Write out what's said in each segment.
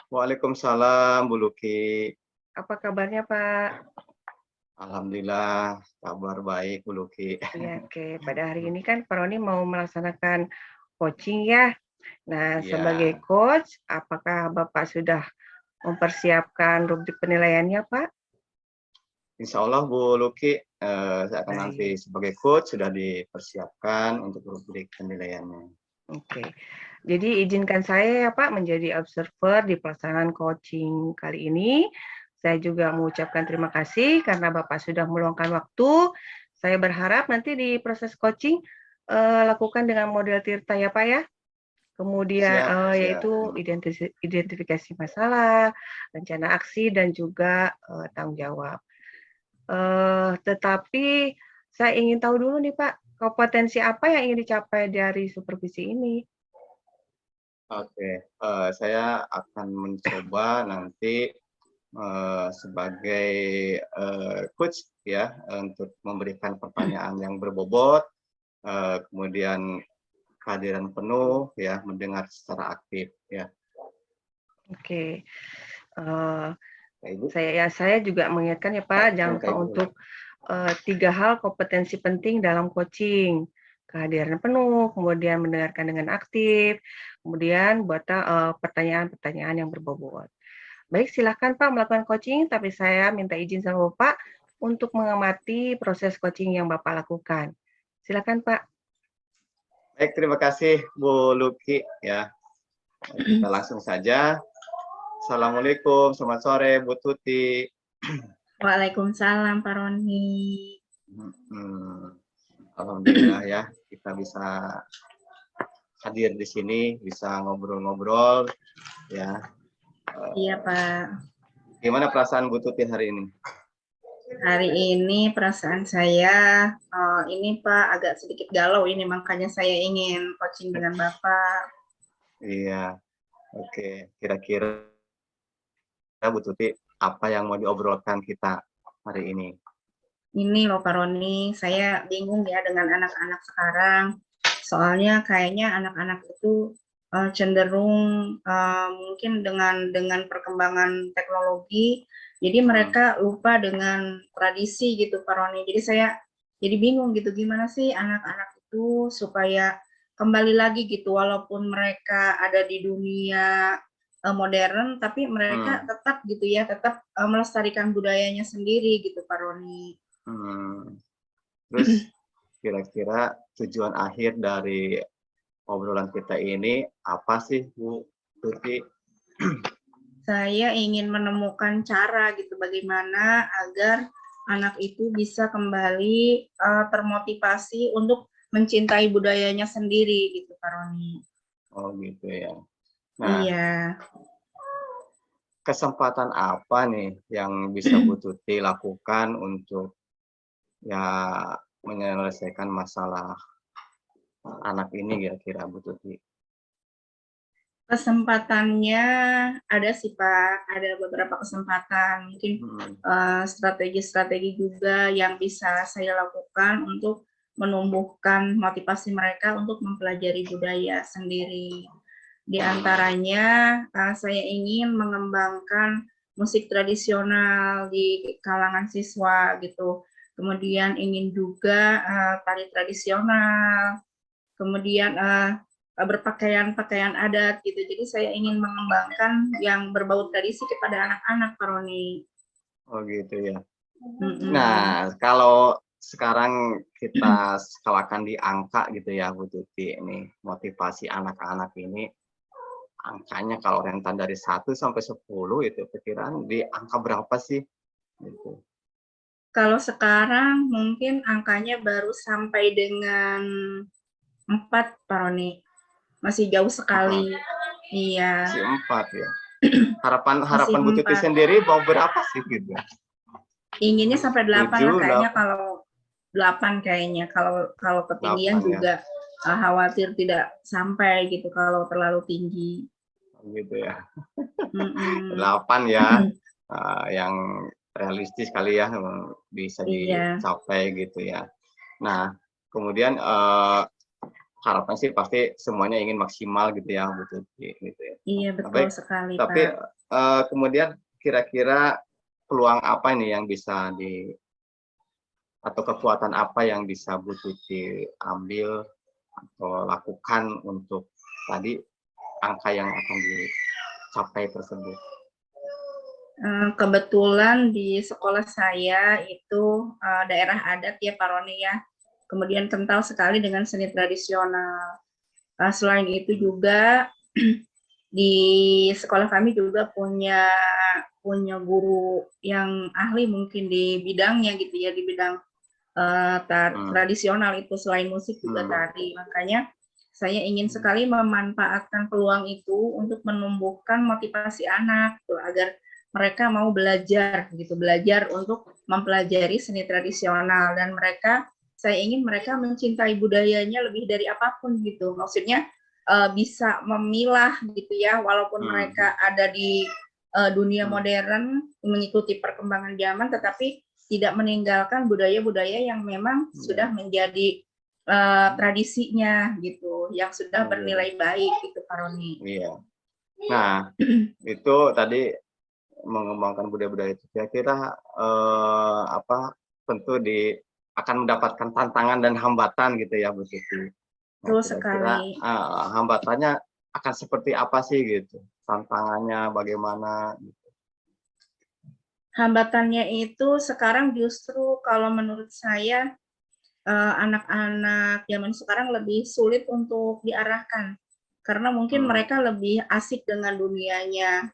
Waalaikumsalam Bu Luki. Apa kabarnya Pak? Alhamdulillah kabar baik Bu Luki. Iya, oke. Pada hari ini kan Pak Roni mau melaksanakan coaching ya. Nah, sebagai Iya, coach, apakah Bapak sudah mempersiapkan rubrik penilaiannya, Pak? insya Allah Bu Luki, saya akan nanti Baik, sebagai coach sudah dipersiapkan untuk rubrik penilaiannya. oke. Jadi izinkan saya ya Pak menjadi observer di pelaksanaan coaching kali ini. Saya juga mengucapkan terima kasih karena Bapak sudah meluangkan waktu. Saya berharap nanti di proses coaching lakukan dengan model Tirta ya Pak ya. Kemudian Siap, siap. yaitu identifikasi masalah, rencana aksi, dan juga tanggung jawab. Tetapi saya ingin tahu dulu nih Pak, kompetensi apa yang ingin dicapai dari supervisi ini? Oke, saya akan mencoba nanti sebagai coach ya untuk memberikan pertanyaan yang berbobot, kemudian kehadiran penuh ya, mendengar secara aktif ya. Oke, uh, Kayak Ibu, saya juga mengingatkan ya Pak, jangan lupa kayak Ibu. untuk 3 hal kompetensi penting dalam coaching. Kehadiran penuh, kemudian mendengarkan dengan aktif, kemudian buat pertanyaan-pertanyaan yang berbobot. Baik, silakan Pak melakukan coaching, tapi saya minta izin sama Bapak untuk mengamati proses coaching yang Bapak lakukan. Silakan Pak. Baik, terima kasih Bu Luki ya. Kita langsung saja. Assalamualaikum, selamat sore Bu Tuti. Waalaikumsalam Pak Roni. Alhamdulillah ya, kita bisa hadir di sini, bisa ngobrol-ngobrol ya. Iya Pak. Gimana perasaan Bu Tuti hari ini? Hari ini perasaan saya ini Pak agak sedikit galau ini, makanya saya ingin coaching dengan Bapak. Iya, oke. Kira-kira Bu Tuti apa yang mau diobrolkan kita hari ini? Ini loh Pak Roni, saya bingung ya dengan anak-anak sekarang. Soalnya kayaknya anak-anak itu cenderung mungkin dengan perkembangan teknologi, jadi mereka lupa dengan tradisi gitu Pak Roni. Jadi saya jadi bingung gitu, gimana sih anak-anak itu supaya kembali lagi gitu, walaupun mereka ada di dunia modern, tapi mereka tetap gitu ya, tetap melestarikan budayanya sendiri gitu Pak Roni. Terus kira-kira tujuan akhir dari obrolan kita ini apa sih Bu Tuti? Saya ingin menemukan cara gitu bagaimana agar anak itu bisa kembali termotivasi untuk mencintai budayanya sendiri gitu Pak Roni. Oh gitu ya. Nah, iya. Kesempatan apa nih yang bisa Bu Tuti lakukan untuk ya menyelesaikan masalah anak ini kira-kira Bu Tuti? Kesempatannya ada sih Pak, ada beberapa kesempatan, mungkin strategi-strategi juga yang bisa saya lakukan untuk menumbuhkan motivasi mereka untuk mempelajari budaya sendiri. Di antaranya saya ingin mengembangkan musik tradisional di kalangan siswa gitu. Kemudian ingin juga tari tradisional, kemudian berpakaian adat gitu. Jadi saya ingin mengembangkan yang berbau tradisi kepada anak-anak Pak Roni. Oh gitu ya. Nah, kalau sekarang kita skalakan di angka gitu ya Bu Tuti, ini motivasi anak-anak ini angkanya kalau rentan dari 1 sampai 10 itu perkiraan di angka berapa sih? Gitu. Kalau sekarang mungkin angkanya baru sampai dengan 4 Pak Roni. Masih jauh sekali. Iya. Masih 4 ya. Harapan Bu Tuti sendiri mau berapa sih gitu? Inginnya sampai 8 lah kayaknya, kalau 8 kayaknya. Kalau ketinggian 8, juga ya. Khawatir tidak sampai gitu kalau terlalu tinggi. Gitu ya. 8 ya. Yang realistis kali ya, bisa dicapai gitu ya. Nah, kemudian harapan sih pasti semuanya ingin maksimal gitu ya, Bu Tuti, gitu ya. Iya, betul Baik, sekali, tapi, Pak. kemudian kira-kira peluang apa nih yang bisa atau kekuatan apa yang bisa Bu Tuti ambil atau lakukan untuk tadi angka yang akan dicapai tersebut? Kebetulan di sekolah saya itu daerah adat ya Pak Roni ya, kemudian kental sekali dengan seni tradisional. Selain itu juga di sekolah kami juga punya guru yang ahli mungkin di bidangnya gitu ya, di bidang tradisional itu, selain musik juga tari. Makanya saya ingin sekali memanfaatkan peluang itu untuk menumbuhkan motivasi anak tuh, agar mereka mau belajar gitu, belajar untuk mempelajari seni tradisional, dan saya ingin mereka mencintai budayanya lebih dari apapun gitu. Maksudnya bisa memilah gitu ya, walaupun mereka ada di dunia modern mengikuti perkembangan zaman, tetapi tidak meninggalkan budaya-budaya yang memang sudah menjadi tradisinya gitu, yang sudah bernilai baik gitu, Pak Roni. Iya. Nah, itu tadi mengembangkan budaya-budaya itu kira-kira tentu akan mendapatkan tantangan dan hambatan gitu ya, Bu Siti. Nah, Betul kira-kira sekali. hambatannya akan seperti apa sih gitu? Tantangannya bagaimana? Hambatannya itu sekarang justru kalau menurut saya anak-anak zaman sekarang lebih sulit untuk diarahkan, karena mungkin mereka lebih asik dengan dunianya.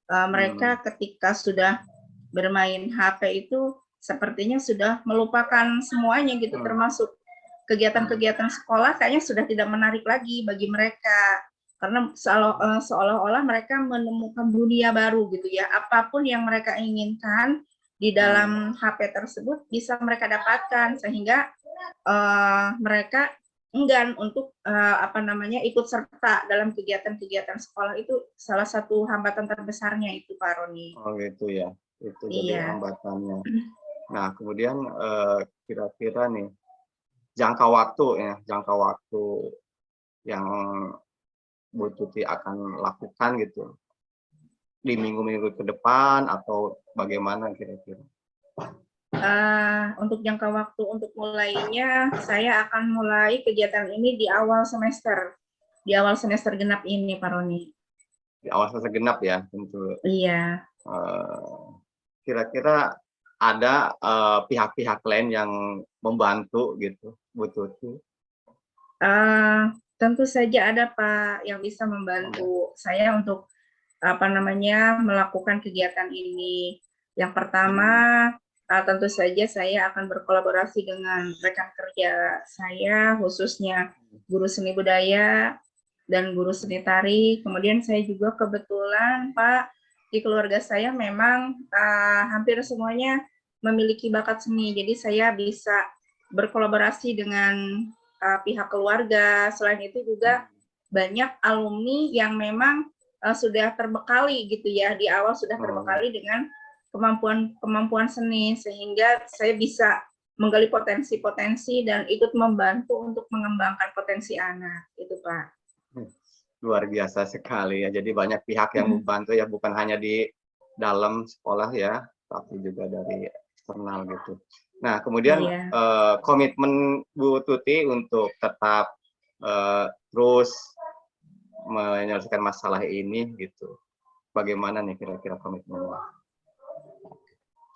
Mereka ketika sudah bermain HP itu sepertinya sudah melupakan semuanya gitu, termasuk kegiatan-kegiatan sekolah kayaknya sudah tidak menarik lagi bagi mereka, karena seolah-olah mereka menemukan dunia baru gitu ya. Apapun yang mereka inginkan di dalam HP tersebut bisa mereka dapatkan, sehingga mereka enggan untuk ikut serta dalam kegiatan-kegiatan sekolah. Itu salah satu hambatan terbesarnya itu, Pak Roni. Oh gitu ya, itu jadi Iya. hambatannya. Nah kemudian kira-kira nih jangka waktu yang Bu Tuti akan lakukan gitu di minggu-minggu ke depan atau bagaimana kira-kira? Untuk jangka waktu untuk mulainya, saya akan mulai kegiatan ini di awal semester genap ini, Pak Roni. Di awal semester genap ya, tentu. Iya. Kira-kira ada pihak-pihak lain yang membantu gitu, Bu Tuti? Tentu saja ada, Pak, yang bisa membantu saya untuk melakukan kegiatan ini. Yang pertama, tentu saja saya akan berkolaborasi dengan rekan kerja saya, khususnya guru seni budaya dan guru seni tari. Kemudian saya juga kebetulan, Pak, di keluarga saya memang hampir semuanya memiliki bakat seni, jadi saya bisa berkolaborasi dengan pihak keluarga. Selain itu juga banyak alumni yang memang sudah terbekali gitu ya, di awal sudah terbekali dengan kemampuan seni, sehingga saya bisa menggali potensi-potensi dan ikut membantu untuk mengembangkan potensi anak, itu Pak. Luar biasa sekali ya, jadi banyak pihak yang membantu ya, bukan hanya di dalam sekolah ya, tapi juga dari eksternal gitu. Nah kemudian komitmen Bu Tuti untuk tetap terus menyelesaikan masalah ini gitu, bagaimana nih kira-kira komitmennya?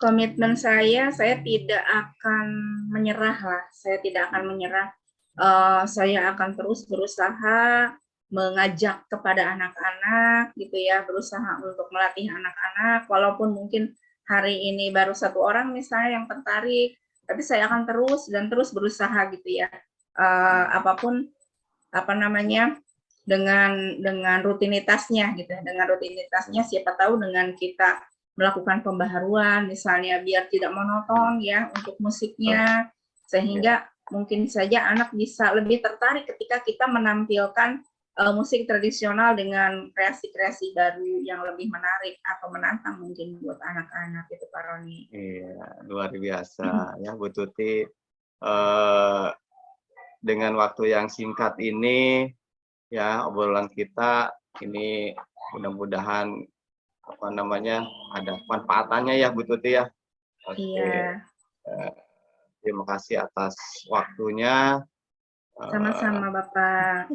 Komitmen saya tidak akan menyerah lah, saya tidak akan menyerah. Saya akan terus berusaha mengajak kepada anak-anak gitu ya, berusaha untuk melatih anak-anak, walaupun mungkin hari ini baru 1 orang misalnya yang tertarik, tapi saya akan terus berusaha gitu ya. Apapun dengan rutinitasnya gitu, dengan rutinitasnya, siapa tahu dengan kita melakukan pembaharuan misalnya biar tidak monoton ya untuk musiknya, sehingga mungkin saja anak bisa lebih tertarik ketika kita menampilkan musik tradisional dengan kreasi-kreasi baru yang lebih menarik atau menantang mungkin buat anak-anak itu, Pak Roni. Iya, luar biasa ya Bu Tuti. dengan waktu yang singkat ini, ya obrolan kita ini mudah-mudahan apa namanya ada manfaatannya ya Bu Tuti ya. Oke. Iya. Terima kasih atas waktunya. Sama-sama Bapak.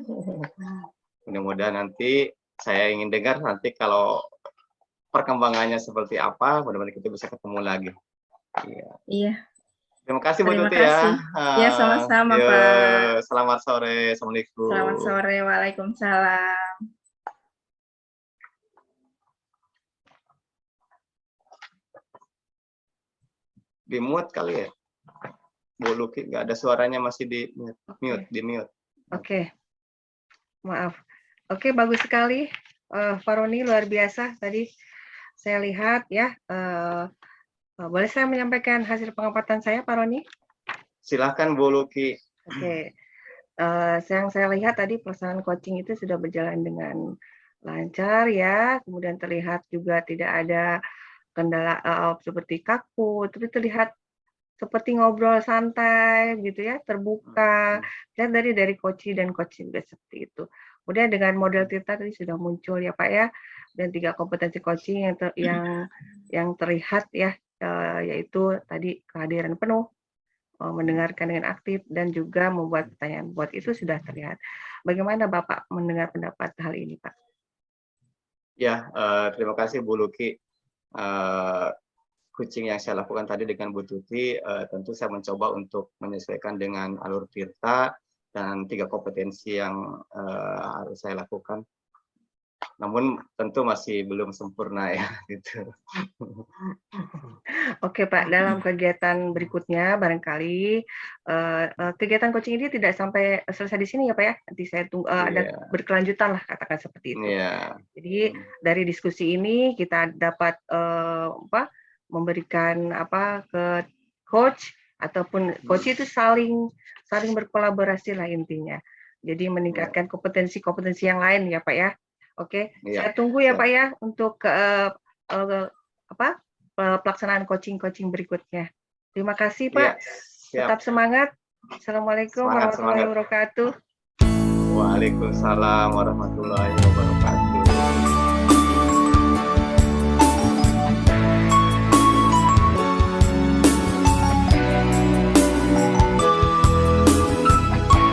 Mudah-mudahan nanti saya ingin dengar nanti kalau perkembangannya seperti apa, mudah-mudahan kita bisa ketemu lagi. Iya. Iya. Terima kasih Bu Terima Tuti kasih. Ya, sama-sama Pak. Selamat sore. Assalamualaikum. Selamat sore. Waalaikumsalam. Di mute kali ya? Bu Luki, nggak ada suaranya, masih di mute. Oke. Maaf. Oke, bagus sekali. Pak Roni, luar biasa tadi saya lihat ya. Boleh saya menyampaikan hasil pengamatan saya, Pak Roni? Silahkan Bu Luki. Oke. Yang saya lihat tadi pelaksanaan coaching itu sudah berjalan dengan lancar ya. Kemudian terlihat juga tidak ada kendala seperti kaku, tapi terlihat seperti ngobrol santai gitu ya, terbuka. Lihat dari coach dan coach juga seperti itu. Kemudian dengan model Tirta tadi sudah muncul ya Pak ya, dan 3 kompetensi coaching yang terlihat ya, yaitu tadi kehadiran penuh, mendengarkan dengan aktif, dan juga membuat pertanyaan. Buat itu sudah terlihat. Bagaimana Bapak mendengar pendapat hal ini Pak? Ya, terima kasih Bu Luki. Coaching yang saya lakukan tadi dengan Bu Tuti, tentu saya mencoba untuk menyesuaikan dengan alur Tirta dan 3 kompetensi yang harus saya lakukan. Namun tentu masih belum sempurna ya, gitu. Oke Pak, dalam kegiatan berikutnya barangkali kegiatan coaching ini tidak sampai selesai di sini ya Pak ya. Nanti saya tunggu ada berkelanjutan lah, katakan seperti itu. Jadi dari diskusi ini kita dapat memberikan ke coach ataupun coach itu saling berkolaborasi lah intinya. Jadi meningkatkan kompetensi-kompetensi yang lain ya Pak ya. Oke, saya tunggu ya Pak ya untuk pelaksanaan coaching berikutnya. Terima kasih Pak. Tetap semangat. Assalamualaikum warahmatullahi wabarakatuh. Waalaikumsalam warahmatullahi wabarakatuh.